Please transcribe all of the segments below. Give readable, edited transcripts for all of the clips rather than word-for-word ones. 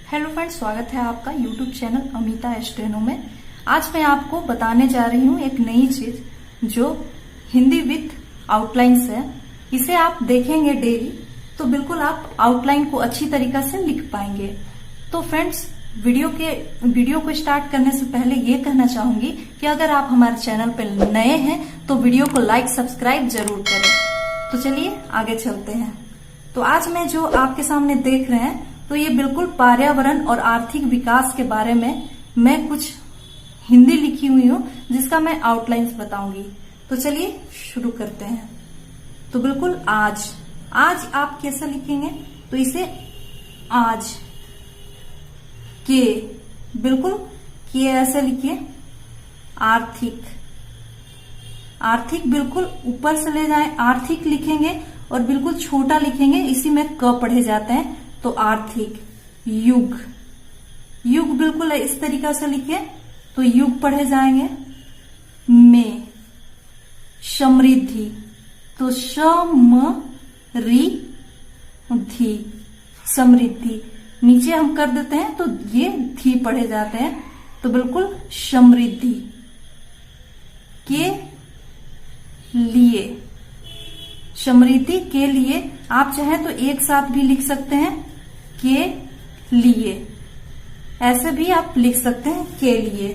Hello friends, स्वागत है आपका यूट्यूब चैनल अमिता स्टेनो में। आज मैं आपको बताने जा रही हूँ एक नई चीज जो हिंदी विथ आउटलाइंस है। इसे आप देखेंगे डेली तो बिल्कुल आप आउटलाइन को अच्छी तरीका से लिख पाएंगे। तो फ्रेंड्स, वीडियो को स्टार्ट करने से पहले ये कहना चाहूंगी कि अगर आप हमारे चैनल पर नए हैं तो वीडियो को लाइक सब्सक्राइब जरूर करें। तो चलिए आगे चलते हैं। तो आज मैं जो आपके सामने देख रहे हैं तो ये बिल्कुल पर्यावरण और आर्थिक विकास के बारे में मैं कुछ हिंदी लिखी हुई हूँ जिसका मैं आउटलाइंस बताऊंगी। तो चलिए शुरू करते हैं। तो बिल्कुल आज आप कैसा लिखेंगे तो इसे आज के बिल्कुल के ऐसे लिखिए। आर्थिक बिल्कुल ऊपर से ले जाएं, आर्थिक लिखेंगे और बिल्कुल छोटा लिखेंगे, इसी में क पढ़े जाते हैं तो आर्थिक। युग बिल्कुल इस तरीका से लिखे तो युग पढ़े जाएंगे। में समृद्धि तो समृद्धि नीचे हम कर देते हैं तो ये थी पढ़े जाते हैं तो बिल्कुल समृद्धि। के लिए समृद्धि के लिए आप चाहे तो एक साथ भी लिख सकते हैं के लिए, ऐसे भी आप लिख सकते हैं के लिए।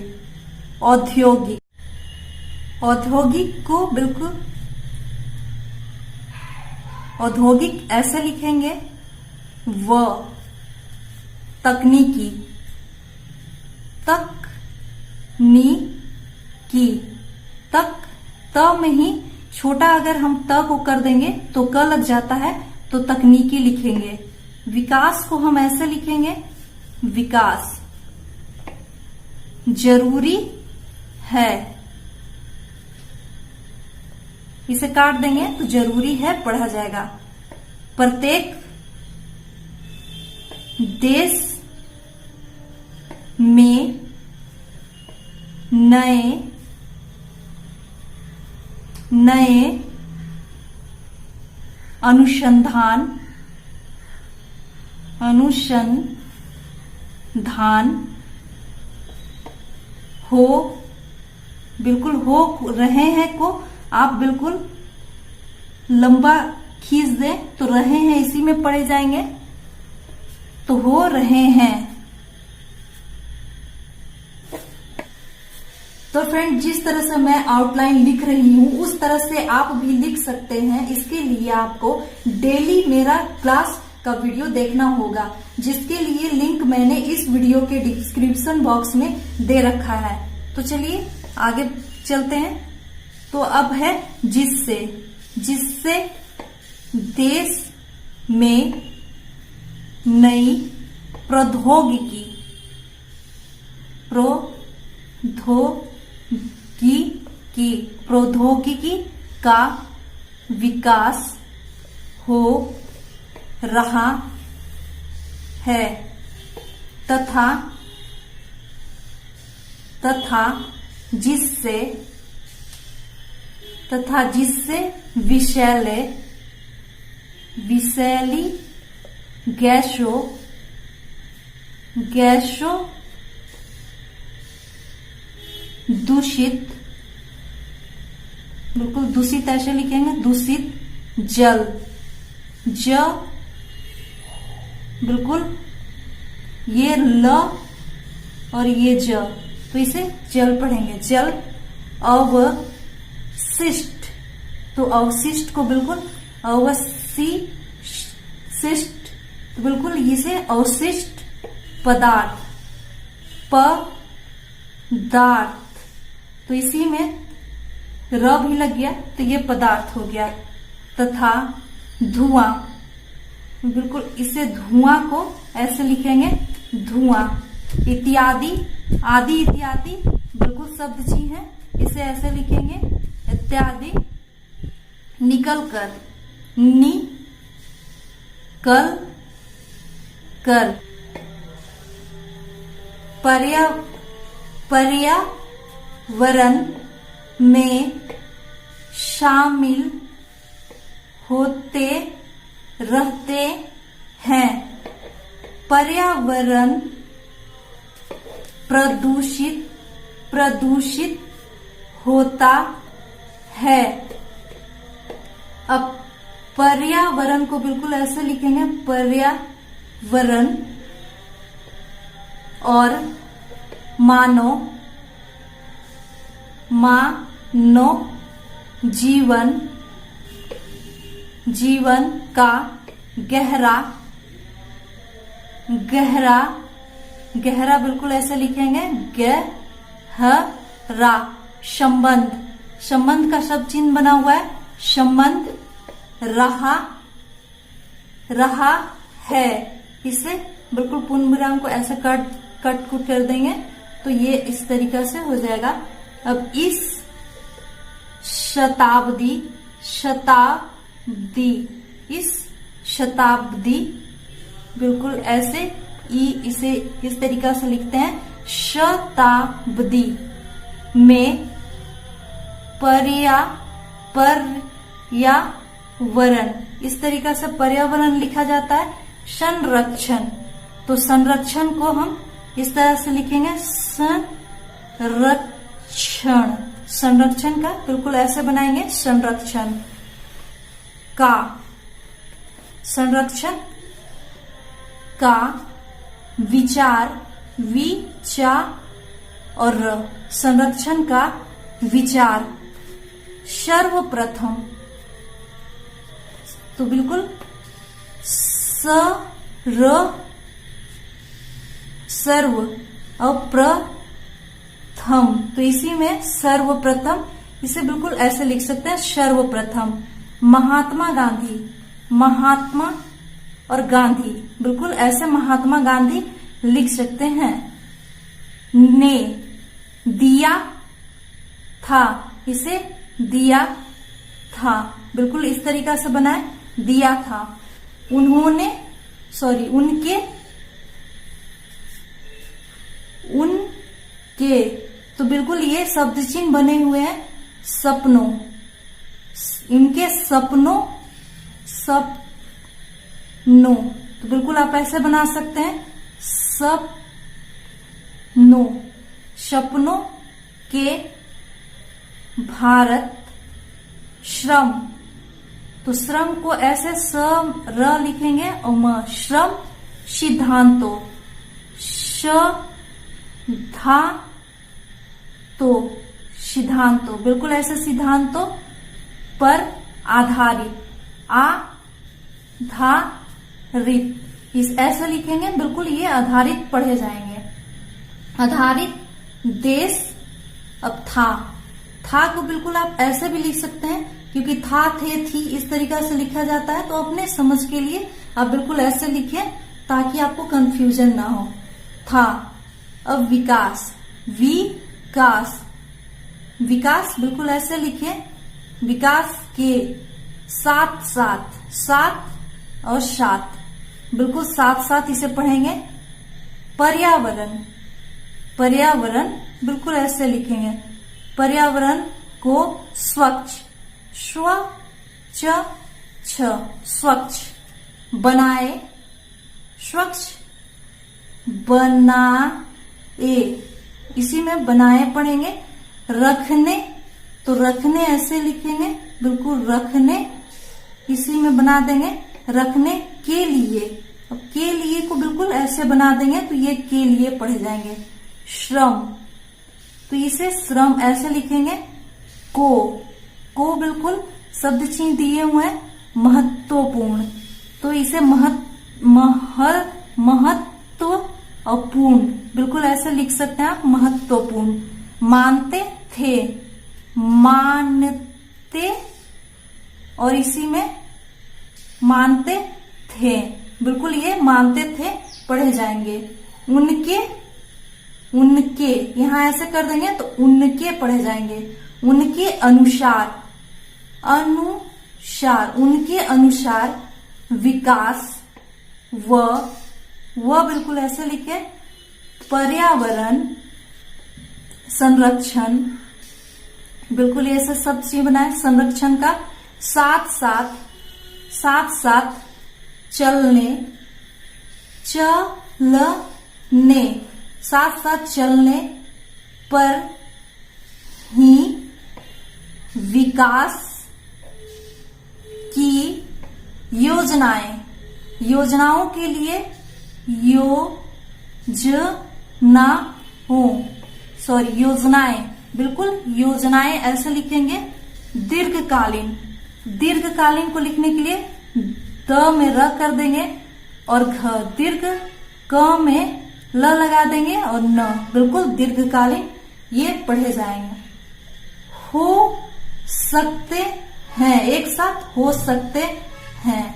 औद्योगिक को बिल्कुल औद्योगिक ऐसे लिखेंगे व तकनीकी त में ही छोटा अगर हम त को कर देंगे तो क लग जाता है तो तकनीकी लिखेंगे। विकास को हम ऐसे लिखेंगे विकास। जरूरी है इसे काट देंगे तो जरूरी है पढ़ा जाएगा। प्रत्येक देश में नए अनुसंधान हो बिल्कुल हो रहे हैं को आप बिल्कुल लंबा खींच दें तो रहे हैं इसी में पढ़े जाएंगे तो हो रहे हैं। तो फ्रेंड, जिस तरह से मैं आउटलाइन लिख रही हूँ उस तरह से आप भी लिख सकते हैं। इसके लिए आपको डेली मेरा क्लास का वीडियो देखना होगा, जिसके लिए लिंक मैंने इस वीडियो के डिस्क्रिप्शन बॉक्स में दे रखा है। तो चलिए आगे चलते हैं। तो अब है जिससे देश में नई प्रौद्योगिकी का विकास हो रहा है तथा जिससे विषैली गैसों दूषित बिल्कुल दूषित ऐसे लिखेंगे दूषित जल बिल्कुल ये ल और ये ज तो इसे जल पढ़ेंगे। जल अवशिष्ट तो अवशिष्ट को बिल्कुल अवशिष्ट तो बिल्कुल इसे अवशिष्ट पदार्थ तो इसी में र भी लग गया तो ये पदार्थ हो गया। तथा धुआं बिल्कुल इसे धुआं को ऐसे लिखेंगे धुआं। इत्यादि आदि इत्यादि बिल्कुल शब्द जी है, इसे ऐसे लिखेंगे इत्यादि। निकल कर पर्यावरण में शामिल होते रहते हैं पर्यावरण प्रदूषित होता है। अब पर्यावरण को बिल्कुल ऐसे लिखेंगे, पर्यावरण और मानव जीवन का गहरा बिल्कुल ऐसे लिखेंगे, गहरा संबंध का शब्द चिन्ह बना हुआ है, संबंध रहा है। इसे बिल्कुल पूर्ण विराम को ऐसे कट कर देंगे तो ये इस तरीका से हो जाएगा। अब इस शताब्दी बिल्कुल ऐसे इसे इस तरीका से लिखते हैं, शताब्दी में पर्यावरण इस तरीका से पर्यावरण लिखा जाता है। संरक्षण, तो संरक्षण को हम इस तरह से लिखेंगे, संरक्षण का बिल्कुल ऐसे बनाएंगे, संरक्षण का विचार और संरक्षण का विचार सर्वप्रथम, तो बिल्कुल सर्व और प्रथम, तो इसी में सर्वप्रथम इसे बिल्कुल ऐसे लिख सकते हैं, सर्वप्रथम। महात्मा और गांधी बिल्कुल ऐसे महात्मा गांधी लिख सकते हैं। ने दिया था, इसे दिया था बिल्कुल इस तरीका से बनाए, दिया था। उनके तो बिल्कुल ये शब्द चिन्ह बने हुए हैं, सपनों, इनके सपनों तो बिल्कुल आप ऐसे बना सकते हैं, सपनों के भारत श्रम, तो श्रम को ऐसे र लिखेंगे और श्रम सिद्धांतों, सिद्धांतों बिल्कुल ऐसे सिद्धांतों पर आधारित, इस ऐसे लिखेंगे, बिल्कुल ये आधारित पढ़े जाएंगे। आधारित देश, अब था को बिल्कुल आप ऐसे भी लिख सकते हैं, क्योंकि था, थे, थी इस तरीका से लिखा जाता है, तो अपने समझ के लिए आप बिल्कुल ऐसे लिखें ताकि आपको कंफ्यूजन ना हो। था। अब विकास बिल्कुल ऐसे लिखें, विकास के साथ और साथ बिल्कुल साथ इसे पढ़ेंगे। पर्यावरण बिल्कुल ऐसे लिखेंगे, पर्यावरण को स्वच्छ बनाए, इसी में बनाए पढ़ेंगे। रखने, तो रखने ऐसे लिखेंगे, बिल्कुल रखने इसी में बना देंगे, रखने के लिए। अब के लिए को बिल्कुल ऐसे बना देंगे तो ये के लिए पढ़े जाएंगे। श्रम, तो इसे श्रम ऐसे लिखेंगे। को बिल्कुल शब्द चिन्ह दिए हुए हैं, महत्वपूर्ण, तो इसे महत्व और पूर्ण बिल्कुल ऐसे लिख सकते हैं आप, महत्वपूर्ण। मानते और इसी में मानते थे, बिल्कुल ये मानते थे पढ़े जाएंगे। उनके यहां ऐसे कर देंगे तो उनके पढ़े जाएंगे। उनके अनुसार उनके अनुसार विकास वह बिल्कुल ऐसे लिखे। पर्यावरण संरक्षण बिल्कुल ऐसे सब चीज बनाए। संरक्षण का साथ साथ चलने, साथ साथ चलने पर ही विकास की योजनाएं, योजनाओं के लिए योजनाएं, बिल्कुल योजनाएं ऐसे लिखेंगे। दीर्घकालीन, दीर्घकालीन को लिखने के लिए द में र कर देंगे और घ, दीर्घ क में ल लगा देंगे और न, बिल्कुल दीर्घकालीन ये पढ़े जाएंगे। हो सकते हैं, एक साथ हो सकते हैं।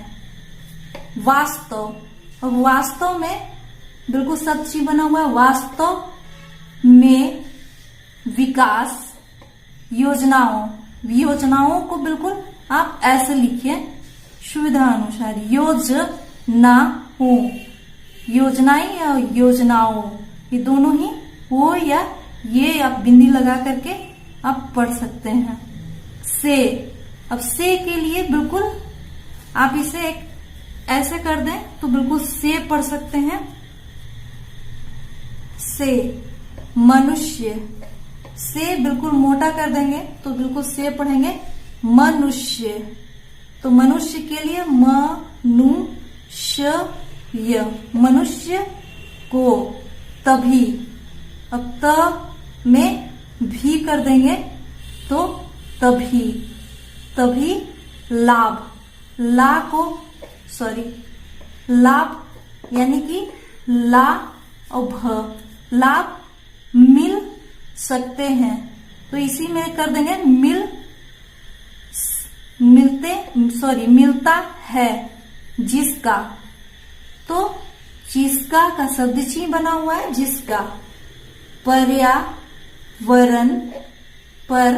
वास्तव, अब वास्तव में बिल्कुल सच्ची बना हुआ है। वास्तव में विकास योजनाओं, योजनाओं को बिल्कुल आप ऐसे लिखिए सुविधा अनुसार। योजनाओं, योजनाएं या योजनाओं, ये दोनों ही वो या ये आप बिंदी लगा करके आप पढ़ सकते हैं। से, अब से के लिए बिल्कुल आप इसे एक ऐसे कर दें तो बिल्कुल से पढ़ सकते हैं। से, मनुष्य, से बिल्कुल मोटा कर देंगे तो बिल्कुल से पढ़ेंगे मनुष्य। तो मनुष्य के लिए मनुष्य, मनुष्य को। तभी, अब त में भी कर देंगे तो तभी, तभी लाभ, ला को लाभ यानी कि ला और भ, लाभ मिल सकते हैं तो इसी में कर देंगे मिलता है जिसका। तो जिसका का शब्द ची बना हुआ है, जिसका। पर्यावरण पर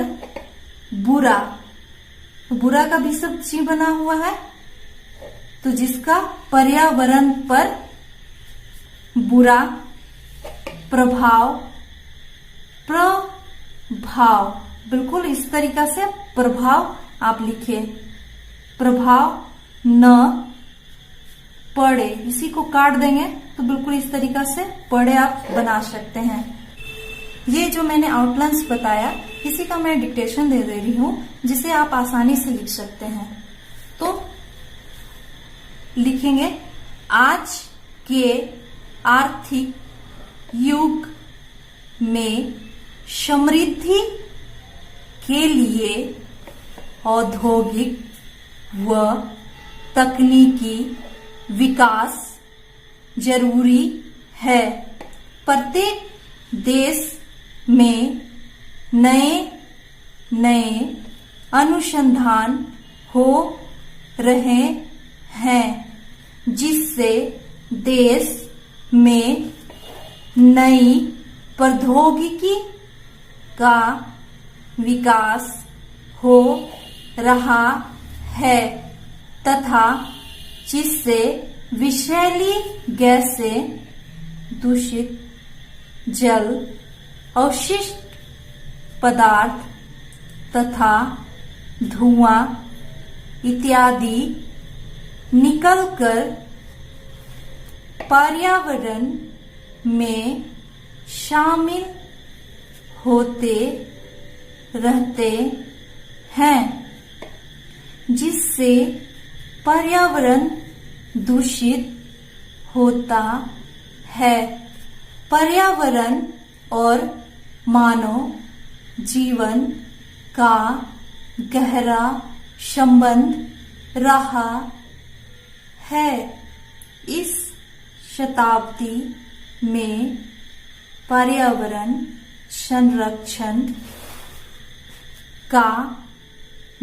बुरा, तो बुरा का भी शब्द ची बना हुआ है तो जिसका पर्यावरण पर बुरा प्रभाव, बिल्कुल इस तरीका से प्रभाव आप लिखिए। प्रभाव न पड़े, इसी को काट देंगे तो बिल्कुल इस तरीका से पड़े आप बना सकते हैं। ये जो मैंने आउटलाइंस बताया इसी का मैं डिक्टेशन दे रही हूं जिसे आप आसानी से लिख सकते हैं। तो लिखेंगे, आज के आर्थिक युग में समृद्धि के लिए औद्योगिक व तकनीकी विकास जरूरी है। प्रत्येक देश में नए नए अनुसंधान हो रहे हैं जिससे देश में नई प्रौद्योगिकी का विकास हो रहा है तथा जिससे विषैली गैसें, दूषित जल, अवशिष्ट पदार्थ तथा धुआं इत्यादि निकलकर पर्यावरण में शामिल होते रहते हैं जिससे पर्यावरण दूषित होता है। पर्यावरण और मानव जीवन का गहरा संबंध रहा है। इस शताब्दी में पर्यावरण संरक्षण का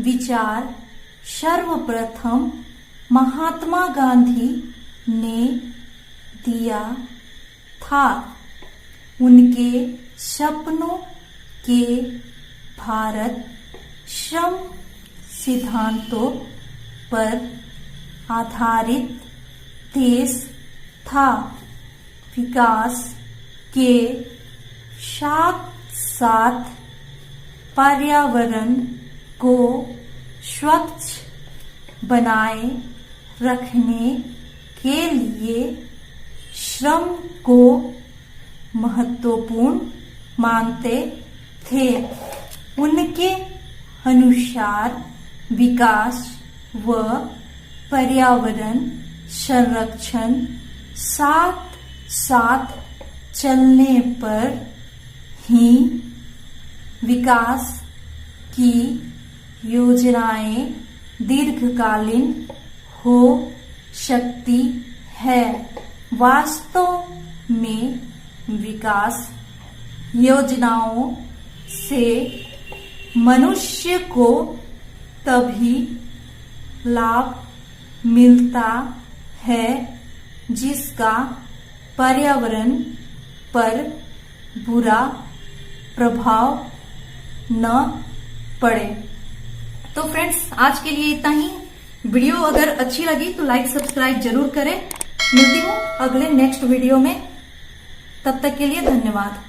विचार सर्वप्रथम महात्मा गांधी ने दिया था। उनके सपनों के भारत श्रम सिद्धांतों पर आधारित देश था। विकास के साथ साथ पर्यावरण को स्वच्छ बनाए रखने के लिए श्रम को महत्वपूर्ण मानते थे। उनके अनुसार विकास व पर्यावरण संरक्षण साथ साथ चलने पर ही विकास की योजनाएं दीर्घकालीन हो सकती है। वास्तव में विकास योजनाओं से मनुष्य को तभी लाभ मिलता है जिसका पर्यावरण पर बुरा प्रभाव न पड़े। तो फ्रेंड्स, आज के लिए इतना ही। वीडियो अगर अच्छी लगी तो लाइक सब्सक्राइब जरूर करें। मिलती हूँ अगले नेक्स्ट वीडियो में। तब तक के लिए धन्यवाद।